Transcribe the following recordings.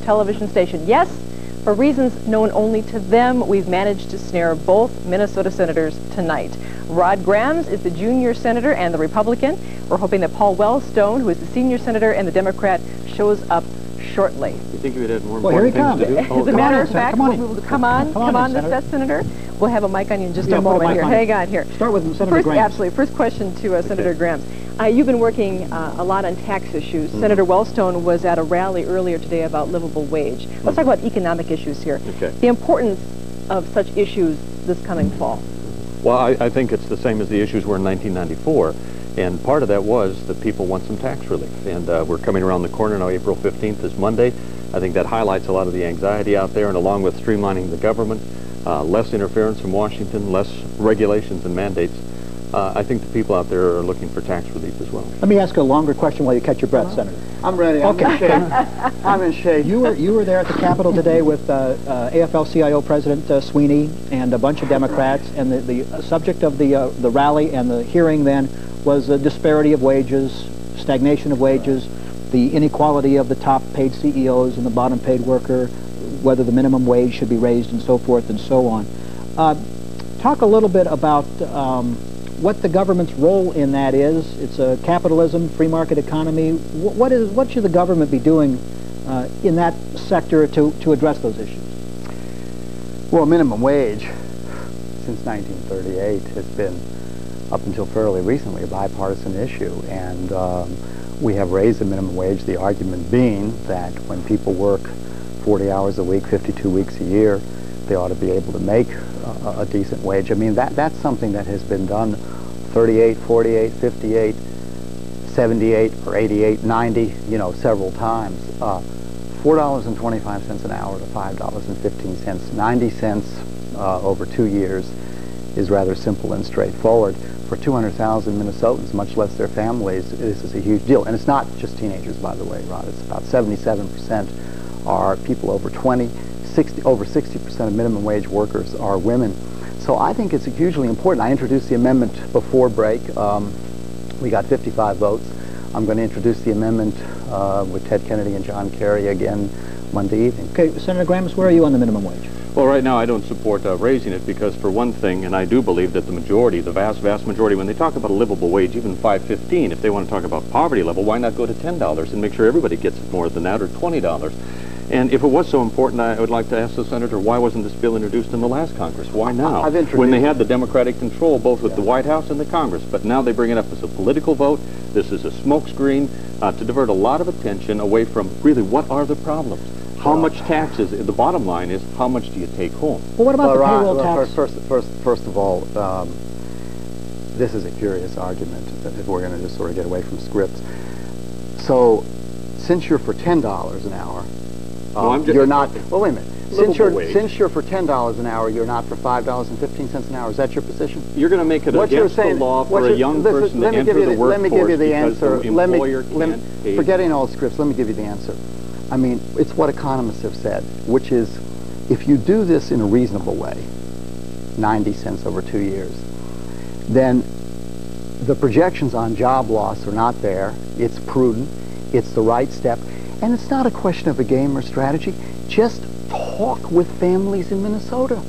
television station. Yes, for reasons known only to them, we've managed to snare both Minnesota senators tonight. Rod Grams is the junior senator and the Republican. We're hoping that Paul Wellstone, who is the senior senator and the Democrat, shows up shortly. You think you would have more important things to do? As a matter of fact, come on, this Senator. We'll have a mic on you in just a moment here. Hang on here. Start with Senator Grams. Absolutely. First question to Senator Grams. You've been working a lot on tax issues. Senator Wellstone was at a rally earlier today about livable wage. Let's talk about economic issues here. The importance of such issues this coming fall. Well, I think it's the same as the issues were in 1994. And part of that was that people want some tax relief. And we're coming around the corner now. April 15th is Monday. I think that highlights a lot of the anxiety out there. And along with streamlining the government, less interference from Washington, less regulations and mandates, I think the people out there are looking for tax relief as well. Let me ask a longer question while you catch your breath, Senator. I'm ready. I'm in shape. I'm in shape. You were there at the Capitol today with AFL-CIO President Sweeney and a bunch of Democrats, and the subject of the rally and the hearing then was the disparity of wages, stagnation of wages, the inequality of the top-paid CEOs and the bottom-paid worker, whether the minimum wage should be raised, and so forth and so on. Talk a little bit about what the government's role in that is. It's a capitalism, free market economy. What should the government be doing in that sector to address those issues? Well, minimum wage since 1938 has been, up until fairly recently, a bipartisan issue, and we have raised the minimum wage, the argument being that when people work 40 hours a week, 52 weeks a year, they ought to be able to make a decent wage. I mean, that's something that has been done 38, 48, 58, 78, or 88, 90, you know, several times. $4.25 an hour to $5.15, 90 cents over 2 years is rather simple and straightforward. For 200,000 Minnesotans, much less their families, this is a huge deal. And it's not just teenagers, by the way, Rod. It's about 77% are people over 20. Over 60% of minimum wage workers are women. So I think it's hugely important. I introduced the amendment before break. We got 55 votes. I'm going to introduce the amendment with Ted Kennedy and John Kerry again Monday evening. Okay, Senator Grams, where are you on the minimum wage? Well, right now I don't support raising it because, for one thing, and I do believe that the majority, the vast majority, when they talk about a livable wage, even $5.15, if they want to talk about poverty level, why not go to $10 and make sure everybody gets more than that, or $20? And if it was so important, I would like to ask the Senator, why wasn't this bill introduced in the last Congress? Why now? When they had the Democratic control, both with the White House and the Congress. But now they bring it up as a political vote. This is a smokescreen to divert a lot of attention away from, really, what are the problems? How much taxes? The bottom line is, how much do you take home? Well, what about the payroll tax? First of all, this is a curious argument, if we're going to just sort of get away from scripts. So, since you're for $10 an hour, you're not. Well, wait a minute. Since you're for $10 an hour, you're not for $5.15 an hour. Is that your position? You're going to make it against the law for a young person to enter the workforce. Let me give you the answer. Forgetting all scripts, let me give you the answer. I mean, it's what economists have said, which is, if you do this in a reasonable way, 90 cents over 2 years, then the projections on job loss are not there. It's prudent. It's the right step. And it's not a question of a game or strategy. Just talk with families in Minnesota.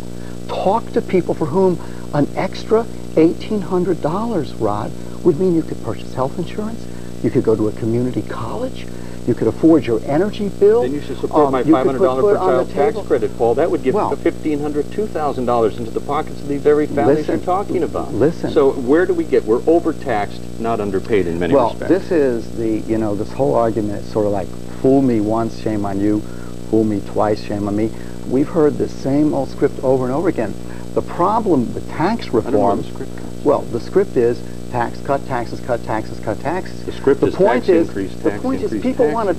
Talk to people for whom an extra $1,800, Rod, would mean you could purchase health insurance, you could go to a community college, you could afford your energy bill. Then you should support my $500 per child tax credit, Paul. That would give $1,500, $2,000 into the pockets of the very families you're talking about. Listen. So where do we get? We're overtaxed, not underpaid in many respects. Well, this is the, you know, this whole argument is sort of like, fool me once, shame on you. Fool me twice, shame on me. We've heard the same old script over and over again. The problem, the tax reform... I don't know where the script comes. Well, the script is tax, cut taxes, cut taxes, cut taxes. The script is tax increase, tax increase, The point is people want a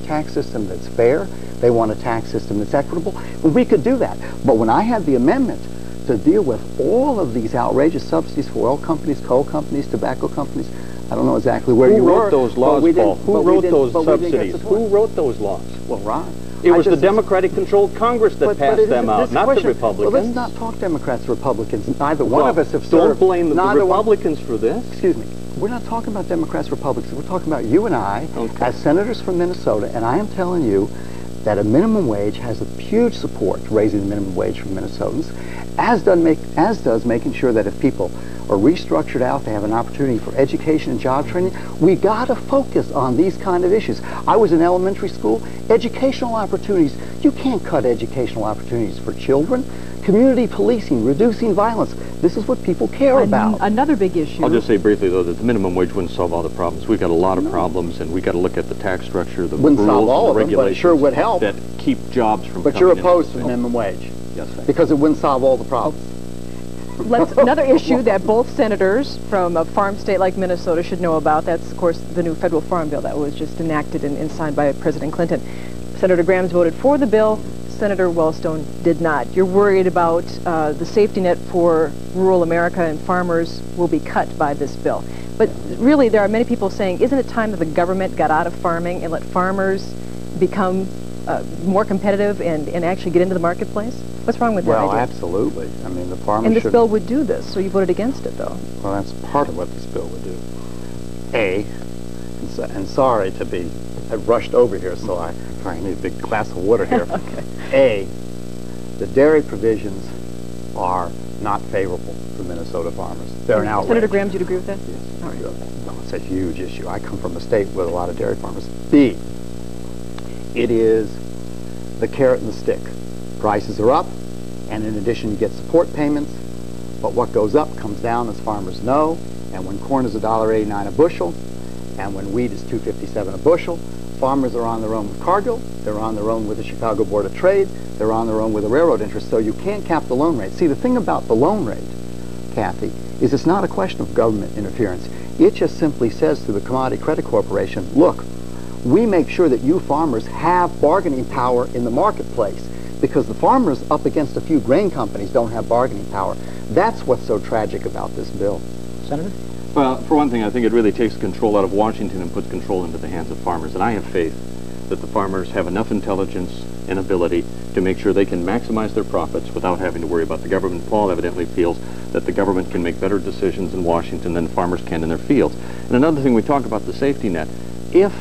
tax system that's fair. They want a tax system that's equitable. Well, we could do that. But when I had the amendment to deal with all of these outrageous subsidies for oil companies, coal companies, tobacco companies, I don't know exactly where you were. Who wrote those laws, Paul? Who wrote those subsidies? Who wrote those laws? Well, Ron. It was the Democratic-controlled Congress that passed them out, not the Republicans. Well, let's not talk Democrats or Republicans. Neither one of us have served. Don't blame the Republicans for this. Excuse me. We're not talking about Democrats, Republicans. We're talking about you and I as senators from Minnesota, and I am telling you that a minimum wage has a huge support to raising the minimum wage for Minnesotans, as does making sure that if people are restructured out, they have an opportunity for education and job training. We got to focus on these kind of issues. I was in elementary school. Educational opportunities. You can't cut educational opportunities for children. Community policing, reducing violence. This is what people care about. Another big issue. I'll just say briefly, though, that the minimum wage wouldn't solve all the problems. We've got a lot of problems, and we've got to look at the tax structure, the rules, solve all and of the them, but it regulations sure would help. that keep jobs from But coming you're in. opposed to the minimum wage. Yes, sir. Because it wouldn't solve all the problems. Another issue that both senators from a farm state like Minnesota should know about, that's, of course, the new federal farm bill that was just enacted and signed by President Clinton. Senator Grams voted for the bill. Senator Wellstone did not. You're worried about the safety net for rural America, and farmers will be cut by this bill. But really, there are many people saying, isn't it time that the government got out of farming and let farmers become more competitive and actually get into the marketplace? What's wrong with that idea? Well, absolutely. I mean, the farmers And this bill would do this, so you voted against it, though. Well, that's part of what this bill would do. And sorry to be rushed over here, so I probably need a big glass of water here. Okay. The dairy provisions are not favorable for Minnesota farmers. They're an outrage. Senator Grams, you'd agree with that? Yes. All right. No, it's a huge issue. I come from a state with a lot of dairy farmers. B, it is the carrot and the stick. Prices are up, and in addition you get support payments, but what goes up comes down, as farmers know, and when corn is $1.89 a bushel, and when wheat is $2.57 a bushel, farmers are on their own with Cargill, they're on their own with the Chicago Board of Trade, they're on their own with the railroad interest, so you can't cap the loan rate. See, the thing about the loan rate, Kathy, is it's not a question of government interference. It just simply says to the Commodity Credit Corporation, look, we make sure that you farmers have bargaining power in the marketplace, because the farmers up against a few grain companies don't have bargaining power. That's what's so tragic about this bill. Senator? Well, for one thing, I think it really takes control out of Washington and puts control into the hands of farmers. And I have faith that the farmers have enough intelligence and ability to make sure they can maximize their profits without having to worry about the government. Paul evidently feels that the government can make better decisions in Washington than farmers can in their fields. And another thing, we talk about the safety net. If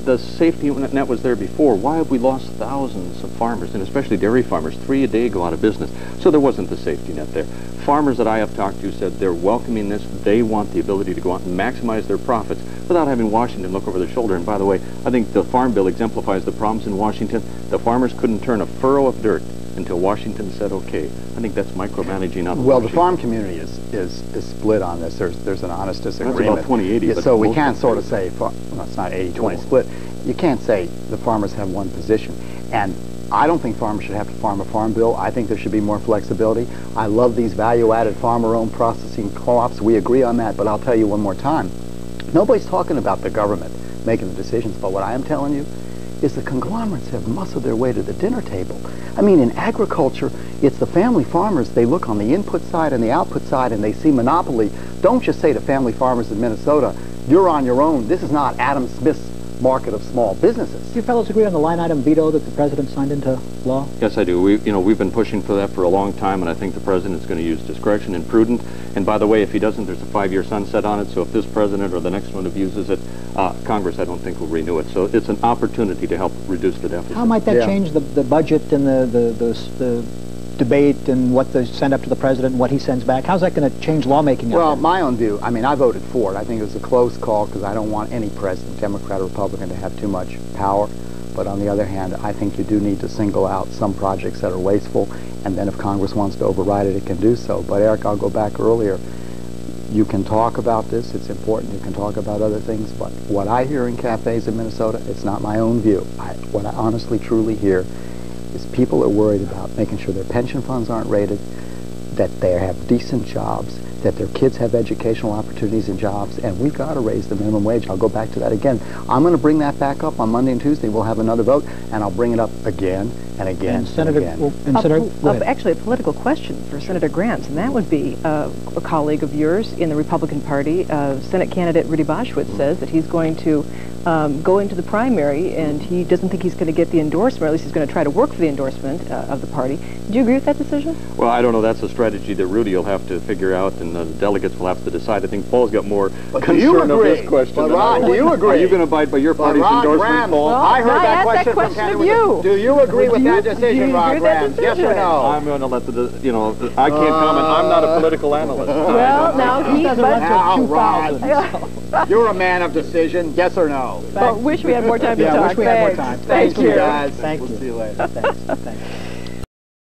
the safety net was there before, why have we lost thousands of farmers, and especially dairy farmers? 3 a day go out of business. So there wasn't the safety net there. Farmers that I have talked to said they're welcoming this. They want the ability to go out and maximize their profits without having Washington look over their shoulder. And by the way, I think the Farm Bill exemplifies the problems in Washington. The farmers couldn't turn a furrow of dirt until Washington said okay. I think that's micromanaging out of Well, Washington. the farm community is split on this. There's an honest disagreement. That's about 20-80. Yeah, so we can't sort of say, well, it's not 80-20 split. You can't say the farmers have one position. And I don't think farmers should have to farm a farm bill. I think there should be more flexibility. I love these value-added farmer-owned processing co-ops. We agree on that, but I'll tell you one more time. Nobody's talking about the government making the decisions, but what I am telling you is the conglomerates have muscled their way to the dinner table. I mean, in agriculture, it's the family farmers. They look on the input side and the output side, and they see monopoly. Don't just say to family farmers in Minnesota, you're on your own. This is not Adam Smith's market of small businesses. Do you fellows agree on the line item veto that the president signed into law? Yes, I do. We've been pushing for that for a long time, and I think the president is going to use discretion and prudent. And by the way, if he doesn't, there's a 5-year sunset on it. So if this president or the next one abuses it, Congress, I don't think, will renew it. So it's an opportunity to help reduce the deficit. How might that change the budget and the debate and what they send up to the president and what he sends back? How's that going to change lawmaking? Well, my own view, I mean, I voted for it. I think it was a close call because I don't want any president, Democrat or Republican, to have too much power. But on the other hand, I think you do need to single out some projects that are wasteful, and then if Congress wants to override it, it can do so. But Eric, I'll go back earlier. You can talk about this. It's important. You can talk about other things. But what I hear in cafes in Minnesota, it's not my own view. What I honestly, truly hear is people are worried about making sure their pension funds aren't raided, that they have decent jobs, that their kids have educational opportunities and jobs, and we've got to raise the minimum wage. I'll go back to that again. I'm going to bring that back up on Monday and Tuesday. We'll have another vote, and I'll bring it up again and again and Senator, and again. Well, and Senator, go ahead. Actually, a political question for Senator Grams, and that would be a colleague of yours in the Republican Party, Senate candidate Rudy Boschwitz, says that he's going to go into the primary, and he doesn't think he's going to get the endorsement, or at least he's going to try to work for the endorsement of the party. Do you agree with that decision? Well, I don't know. That's a strategy that Rudy will have to figure out, and the delegates will have to decide. I think Paul's got more concern of this question. But than Ron, I do you agree? Are you going to abide by your party's endorsement, Paul? Well, I heard I that asked question that from question of you. Do you agree with that Do decision, you Rod agree with that Graham? Yes or decision? no? I'm going to let I can't comment. I'm not a political analyst. Well, now he's Now, 2000. Rod, you're a man of decision. Yes or no? Well, wish we had more time to Yeah, talk. wish we had more time. Thank you. Guys. Thank you. We'll see you later. Thanks.